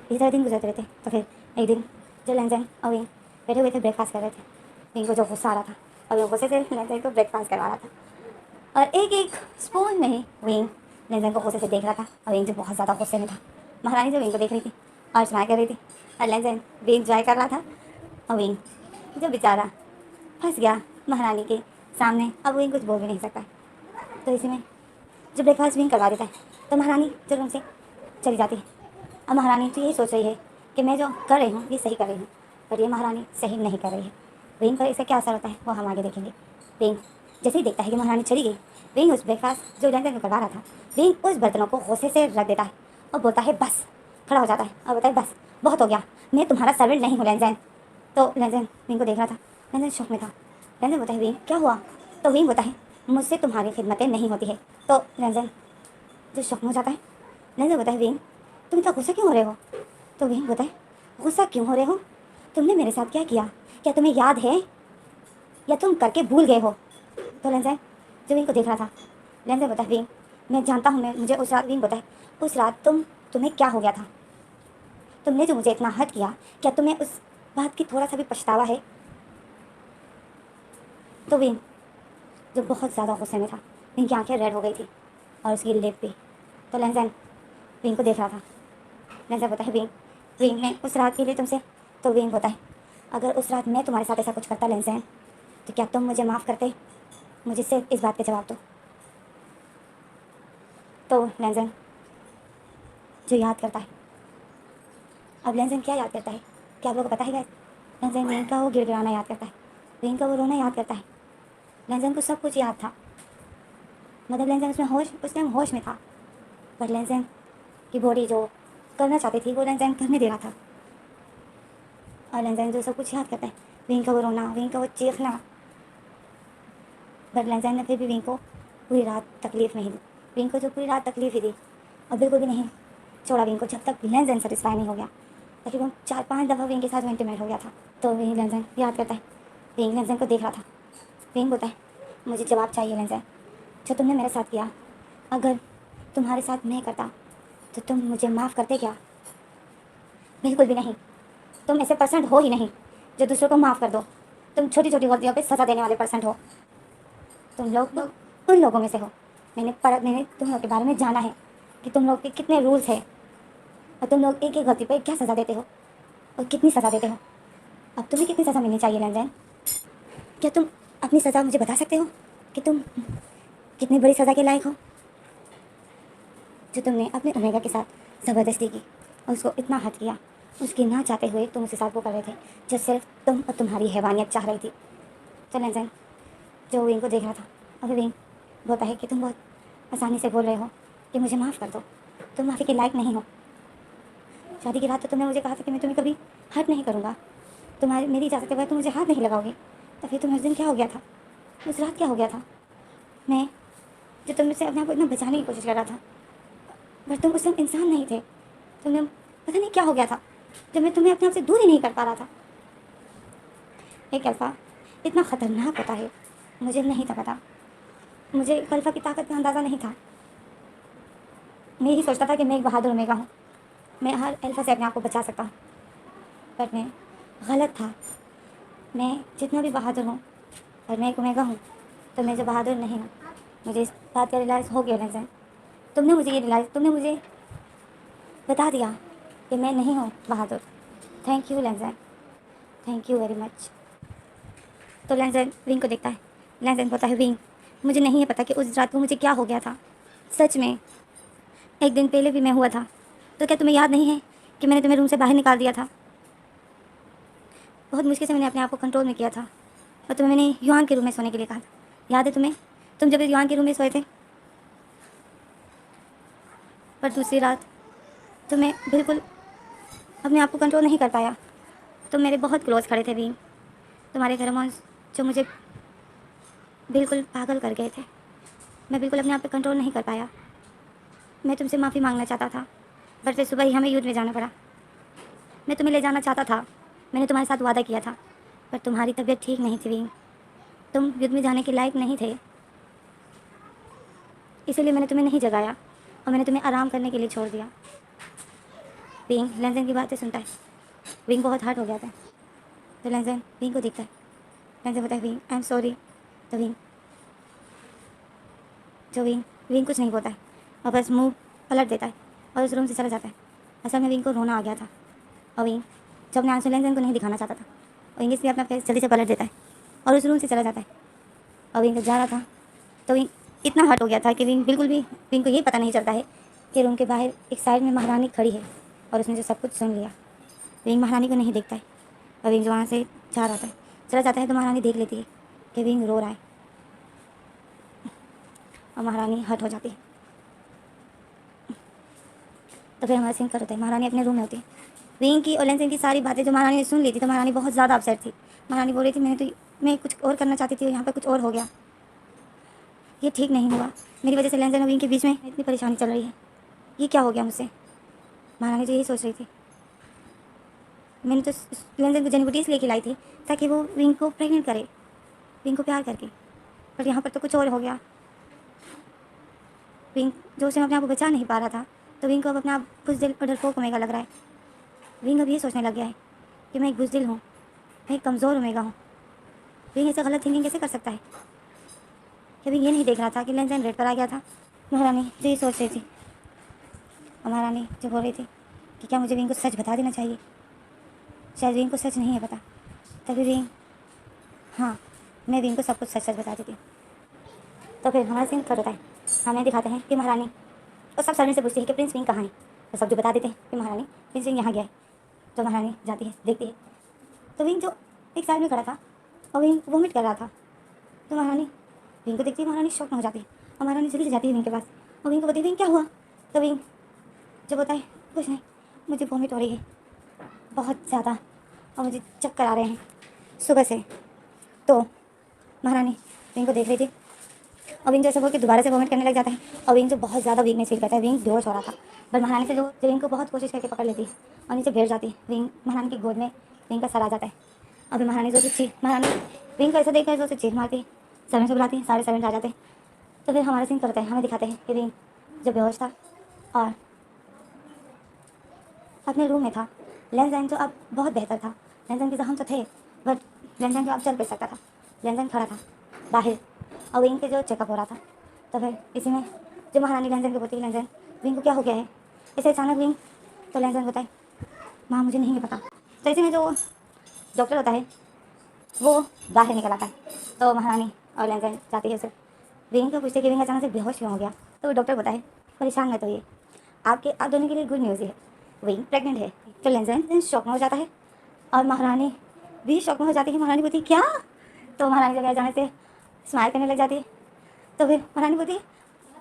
S1: इसी तरह दिन गुजरते रहते। तो फिर एक दिन जो लेंसेन और विंग बैठे हुए थे, ब्रेकफास्ट कर रहे थे। विंग को जो गुस्सा आ रहा था और वो गुस्से से लेंसेन को ब्रेकफास्ट करवा रहा था और एक एक स्पून में ही विंग लेंसेन को गुस्से से देख रहा था और विंग जो बहुत ज़्यादा गुस्से में था। महारानी जो विंग को देख रही थी और स्माइल कर रही थी और लेंसेन भी इंजॉय कर रहा था और विंग जो बेचारा फंस गया महारानी के सामने। अब विंग कुछ बोल भी नहीं सकता। तो इसी में जो ब्रेकफास्ट विंग करवा देता है तो महारानी जो रूम से चली जाती है। अब महारानी तो यही सोच रही है कि मैं जो कर रही हूँ ये सही कर रही हूँ, पर ये महारानी सही नहीं कर रही है। विंग पर इसका क्या असर होता है वो हम आगे देखेंगे। विंग जैसे ही देखता है कि महारानी चली गई, विंग उस ब्रेकफास्ट जो लेंसेन को करवा रहा था, विंग उस बर्तनों को गुस्से से रख देता है और बोलता है बस, खड़ा हो जाता है और बोलता है बस बहुत हो गया, मैं तुम्हारा सर्वेंट नहीं हूँ लेंसेन। तो लेंसेन विंग को देख रहा था। लेंसेन शौक में था। लेंसेन बोलता है विंग क्या हुआ? तो विंग बोलता है मुझसे तुम्हारी खिदमतें नहीं होती है। तो लेंसेन जो शौक में हो जाता है। लेंसेन बोलता है विंग तुम इतना गुस्सा क्यों हो रहे हो? तो विंग बोलता है गुस्सा क्यों हो रहे हो? तुमने मेरे साथ क्या किया? क्या तुम्हें याद है या तुम करके भूल गए हो? तो लेंसेन जो विंग को देख रहा था। लेंसेन बोलता है विंग मैं जानता हूँ, मैं मुझे उस रात, विंग बोलता है उस रात तुम्हें क्या हो गया था? तुमने जो मुझे इतना हर्ट किया, क्या तुम्हें उस बात की थोड़ा सा भी पछतावा है? तो विंग जो बहुत ज़्यादा गुस्से में था, विंग की आंखें रेड हो गई थी और उसकी लिप भी। तो लेंसेन विंग को देख रहा था। लेंसेन बोलता है विंग विंग मैं उस रात के लिए तुमसे। तो विंग बोलता है अगर उस रात मैं तुम्हारे साथ ऐसा कुछ करता लेंसेन तो क्या तुम मुझे माफ़ करते? मुझे सिर्फ इस बात का जवाब दो। तो लेंसेन जो याद करता है। अब लेंसेन क्या याद करता है क्या आप लोगों को पता है गाइस? लेंसेन विंग का वो गिड़गिड़ाना याद करता है, विंग का वो रोना याद करता है। लेंसेन को सब कुछ याद था, मतलब लेंसेन उसमें होश, उस टाइम होश में था, पर लेंसेन की बॉडी जो करना चाहती थी वो लेंसेन करने दे रहा था। और लेंसेन जो सब कुछ याद करता है, विंग का वो रोना, विंग का वो चीखना, पर लेंसेन ने फिर भी विंग को पूरी रात तकलीफ़ नहीं दी। विंग को जो पूरी रात तकलीफ़ ही दी और बिल्कुल भी नहीं छोड़ा विंग को जब तक लेंसेन सेटिस्फाई नहीं हो गया। तकरीबन 4-5 दफ़ा विंग के साथ इंटीमेट हो गया था। तो विंग लेंसेन याद करता है। विंग लेंसेन को देख रहा था। विंग बोलता है मुझे जवाब चाहिए लेंसेन, जो तुमने मेरे साथ किया अगर तुम्हारे साथ मैं करता तो तुम मुझे माफ़ करते क्या? बिल्कुल भी नहीं। तुम ऐसे पर्सेंट हो ही नहीं जो दूसरों को माफ़ कर दो। तुम छोटी छोटी गलतियों पे सज़ा देने वाले पर्सेंट हो। तुम लोग उन लोगों में से हो। मैंने तुम लोग के बारे में जाना है कि तुम लोग के कितने रूल्स हैं और तुम लोग एक एक गलती पे क्या सज़ा देते हो और कितनी सज़ा देते हो। अब तुम्हें कितनी सज़ा मिलनी चाहिए लेंसेन? क्या तुम अपनी सज़ा मुझे बता सकते हो कि तुम कितनी बड़ी सज़ा के लायक हो? जो तुमने अपने ओमेगा के साथ ज़बरदस्ती की और उसको इतना हर्ट किया, उसकी ना चाहते हुए तुम उसके साथ वो कर रहे थे जो सिर्फ तुम और तुम्हारी हैवानियत चाह रही थी। तो लेंसेन जो विंग को देख रहा था और विंग बोलता है कि तुम बहुत आसानी से बोल रहे हो कि मुझे माफ़ कर दो, तुम माफ़ी के लायक नहीं हो। शादी की रात तो तुमने मुझे कहा था कि मैं तुम्हें कभी हर्ट नहीं करूँगा, तुम्हारी मेरी इजाज़त के बाद तुम मुझे हाथ नहीं लगाओगे। तो फिर तुम्हें उस दिन क्या हो गया था? उस रात क्या हो गया था? मैं जो तुमसे अपने आप को इतना बचाने की कोशिश कर रहा था, पर तुम उस टाइम इंसान नहीं थे। तुमने पता नहीं क्या हो गया था जब मैं तुम्हें अपने आप से दूर ही नहीं कर पा रहा था। एक अल्फ़ा इतना ख़तरनाक होता है मुझे नहीं था पता। मुझे एक अल्फ़ा की ताकत का अंदाज़ा नहीं था। मैं यही सोचता था कि मैं एक बहादुर ओमेगा हूँ, मैं हर अल्फ़ा से अपने आप को बचा सकता हूँ, पर मैं गलत था। मैं जितना भी बहादुर हूँ और मैं एक ओमेगा हूँ तो मैं जो बहादुर नहीं हूँ। मुझे इस बात का रियलाइज़ हो गया लेंसेन। तुमने मुझे बता दिया कि मैं नहीं हूँ बहादुर। Thank you Lensen, thank you very much. तो लेंसेन विंग को देखता है। लेंसेन बोलता है विंग मुझे नहीं है पता कि उस रात को मुझे क्या हो गया था। सच में एक दिन पहले भी मैं हुआ था। तो क्या तुम्हें याद नहीं है कि मैंने तुम्हें रूम से बाहर निकाल दिया था? बहुत मुश्किल से मैंने अपने आप को कंट्रोल में किया था और तुम्हें मैंने युआन के रूम में सोने के लिए कहा था। याद है तुम्हें? तुम जब युआन के रूम में सोए थे, पर दूसरी रात तुम्हें बिल्कुल अपने आप को कंट्रोल नहीं कर पाया। तुम मेरे बहुत क्लोज खड़े थे विंग। तुम्हारे फेरोमोन्स जो मुझे बिल्कुल पागल कर गए थे। मैं बिल्कुल अपने आप पे कंट्रोल नहीं कर पाया। मैं तुमसे माफ़ी मांगना चाहता था, पर फिर सुबह ही हमें युद्ध में जाना पड़ा। मैं तुम्हें ले जाना चाहता था, मैंने तुम्हारे साथ वादा किया था, पर तुम्हारी तबीयत ठीक नहीं थी विंग। तुम युद्ध में जाने के लायक नहीं थे, इसीलिए मैंने तुम्हें नहीं जगाया और मैंने तुम्हें आराम करने के लिए छोड़ दिया। विंग लेंजन की बातें सुनता है। विंग बहुत हर्ट हो गया था। तो लेंजन विंग को दिखता है। लेंजन बताए विंग आई एम सॉरी। तो विंग कुछ नहीं बोलता है और बस मुंह पलट देता है और उस रूम से चला जाता है। असल में विंग को रोना आ गया था और विंग जब अपने आंसू लेंजन को नहीं दिखाना चाहता था और विंग इसलिए अपना फेस जल्दी से पलट देता है और उस रूम से चला जाता है। और विंग जब जा रहा था तो विंग इतना हर्ट हो गया था कि विंग को ये पता नहीं चलता है कि रूम के बाहर एक साइड में महारानी खड़ी है और उसने जो सब कुछ सुन लिया। विंग महारानी को नहीं देखता है और विंग जो वहाँ से जा रहा था चला जाता है तो महारानी देख लेती है कि विंग रो रहा है और महारानी हर्ट हो जाती है। तो फिर हमारा सीन कट होता है। महारानी अपने रूम में होती है। विंग की और लेंजन की सारी बातें जो महारानी ने सुन ली थी तो महारानी बहुत ज़्यादा अपसेट थी। महारानी बोल रही थी मैं कुछ और करना चाहती थी और यहाँ पर कुछ और हो गया, ये ठीक नहीं हुआ। मेरी वजह से लेंजन और विंग के बीच में इतनी परेशानी चल रही है, ये क्या हो गया मुझसे। महारानी तो यही सोच रही थी। मैंने तो लेंजन को जड़ी बूटी इसलिए खिलाई थी ताकि वो विंग को प्रेग्नेंट करे, विंग को प्यार करके, पर यहाँ पर तो कुछ और हो गया। विंग जो उसने अपने आप को बचा नहीं पा रहा था तो विंग को अब अपने आप बुज़दिल और डरपोक ओमेगा लग रहा है। विंग अब ये सोचने लग गया है कि मैं एक बुज़दिल हूँ, मैं एक कमज़ोर ओमेगा हूँ। विंग ऐसे गलत थिंकिंग कैसे कर सकता है। क्या विंग ये नहीं देख रहा था कि लेंजन रेड पर आ गया था। महारानी जो ये सोच रही थी और महारानी जो बोल रही थी कि क्या मुझे विंग को सच बता देना चाहिए, शायद विंग को सच नहीं है पता। तभी विंग हाँ मैं विंग को सब कुछ सच सच बता देती हूँ। तो फिर हमारा सीन कट होता है। हमें दिखाते हैं कि महारानी और सब सर्वेंट से पूछती है कि प्रिंस विंग कहाँ है। तो सब जो बता देते हैं कि महारानी प्रिंस विंग यहाँ गया है। तो महारानी जाती है देखती है तो विंग जो एक साइड में खड़ा था और विंग वोमिट कर रहा था। तो महारानी विंग को देखती है, महारानी शॉक में हो जाती है और महारानी जल्दी से जाती है विंग के पास और विंग को बताती है विंग क्या हुआ। तो विंग जो बताए कुछ नहीं, मुझे वोमिट हो रही है बहुत ज़्यादा और मुझे चक्कर आ रहे हैं सुबह से। तो महारानी विंग को देख रही थी और विंग जैसे बोल के दोबारा से वोमिट करने लग जाता है और विंग जो बहुत ज़्यादा वीकनेस फील करता है। विंग बेहोश हो रहा था पर महारानी से जो विंग को बहुत कोशिश करके पकड़ लेती है और नीचे गिर जाती है। विंग महारानी की गोद में विंग का सर आ जाता है। अभी महारानी महारानी विंग को ऐसा देखकर जो चीख मारती है, सर्वेंट से बुलाती है, सारे सर्वेंट आ जाते हैं। तो फिर हमारा सीन करते हैं, हमें दिखाते हैं कि विंग जब बेहोश था और अपने रूम में था। लेंजन जो अब बहुत बेहतर था, लेंजन के जख्म तो थे बट लेंजन जो अब चल फिर सकता था। लेंजन खड़ा था बाहर और विंग के जो चेकअप हो रहा था। तो फिर इसी में जो महारानी लेंजन को बोलती है लेंजन विंग को क्या हो गया है ऐसे अचानक विंग। तो लेंजन बताए माँ मुझे नहीं पता। तो इसी में जो डॉक्टर होता है वो बाहर निकल आता है। तो महारानी और लेंजन जाती है उसे विंग को पूछते कि विंग अचानक से बेहोश क्यों हो गया। तो डॉक्टर बताए परेशान मत होइए, आप दोनों के लिए गुड न्यूज़ है, विंग प्रेग्नेंट है। तो लेंजन शॉक में हो जाता है और महारानी भी शॉक में हो जाती है। महारानी बोलती क्या। तो महारानी जगह जाने से स्माइल करने लग जाती है। तो फिर महारानी बोलती है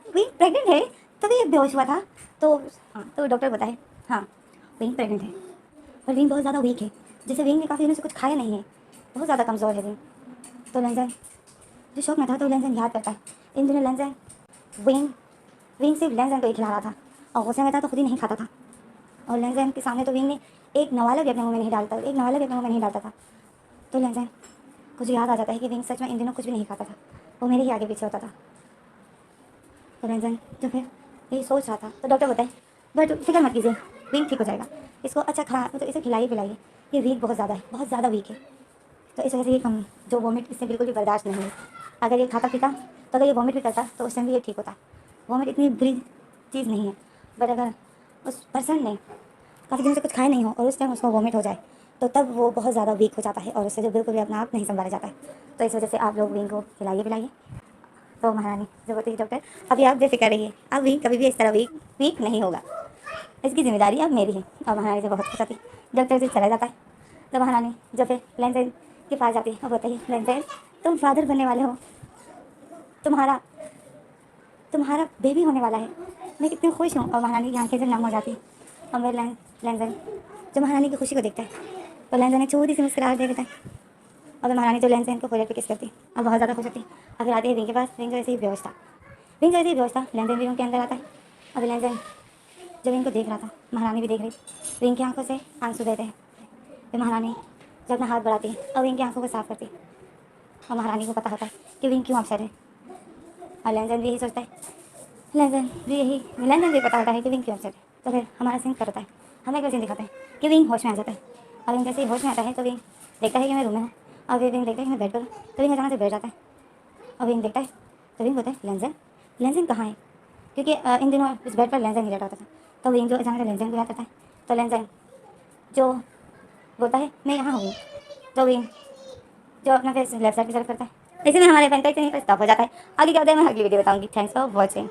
S1: विंग प्रेग्नेंट है तभी ये बेहोश हुआ था। तो हाँ तो डॉक्टर बताए हाँ विंग प्रेग्नेंट है पर विंग बहुत ज़्यादा वीक है, जैसे विंग ने काफ़ी दिनों से कुछ खाया नहीं है, बहुत ज़्यादा कमज़ोर है विंग। तो लेंजन जो शौक में था तो लेंजन याद करता है इन दिनों लेंजन विंग सिर्फ लेंजन को ही खिला रहा था और गुस्से में था तो खुद ही नहीं खाता था। और लेंजन के सामने तो विंग ने एक नवाला भी अपने मुँह में नहीं डालता था। तो लेंजन कुछ याद आ जाता है कि विंग सच में इन दिनों कुछ भी नहीं खाता था, वो मेरे ही आगे पीछे होता था। तो लेंजन जो फिर यही सोच रहा था तो डॉक्टर बताए बट फिक्र मत कीजिए विंग ठीक हो जाएगा, इसको अच्छा तो इसे खिलाइए पिलाइए, ये वीक बहुत ज़्यादा वीक है। तो इस वजह से ये कम जो वोमिट इससे बिल्कुल भी बर्दाश्त नहीं है। अगर ये खाता पीता तो अगर ये वोमिट भी करता तो उस टाइम भी ये ठीक होता। वोमिट इतनी बुरी चीज़ नहीं है बट अगर उस पर्सन ने काफ़ी दिन से कुछ खाया नहीं हो और उस टाइम उसको वोमिट हो जाए तो तब वो बहुत ज़्यादा वीक हो जाता है और उससे जो बिल्कुल भी अपना आप नहीं संभाला जाता है। तो इस वजह से आप लोग विंग को खिलाइए पिलाइए। तो महारानी जो बोलती है डॉक्टर अभी आप बेफिक्र रहिए, अब विंग कभी भी इस तरह वीक नहीं होगा, इसकी जिम्मेदारी अब मेरी है। और महारानी से बहुत खुश होती डॉक्टर से चला जाता है। तो महारानी जब फिर लेंजन के पास जाती है और बताइए लेंजन तुम फादर बनने वाले हो, तुम्हारा बेबी होने वाला है, मैं कितनी खुश हूँ। और महारानी की आंखें से नम हो जाती है और मेरे लेंजन जो महारानी की खुशी को देखता है तो लेंजन एक छोटी सी मुस्कुराहट दे देता है और महारानी जो लेंजन को फोरेड पे किस करती है और बहुत ज़्यादा खुश होती है। और फिर आती है विंग के पास। विंग जो ऐसे ही बेहोश था लेंजन भी विंग के अंदर आता है अभी लेंजन जब इनको देख रहा था, महारानी भी देख रही, विंग की आंखों से आंसू बहते हैं। फिर महारानी जब अपना हाथ बढ़ाती है और विंग की आंखों को साफ करती है, और महारानी को पता होता है कि विंग क्यों अपसेट है। और लेंजन भी यही सोचता है, लेंजन भी पता होता है कि विंग क्यों अपसेट है। तो फिर हमारा सीन करता है, हमें एक सीन दिखाता है कि विंग होश में आ जाता है। और विंग जैसे ही होश में आता है तो विंग देखता है कि मैं रूम में हूँ, और फिर विंग देखता है कि मैं बेड पर हूँ। तो विंग अचानक से बैठ जाता है, और विंग देखता है तो विंग बोलता है लेंजन कहाँ है, क्योंकि इन दिनों इस बेड पर लेंजन ही लेटा होता था। तो विंग जो अचानक से लेंजन को याद करता है, तो लेंजन जो बोलता है मैं यहाँ हूँ। तो विंग जो अपना फेस लेफ्ट साइड की तरफ करता है। इसी में हमारे फैन का स्टॉप हो जाता है। आगे क्या होता है मैं अगली वीडियो बताऊंगी। Thanks for watching.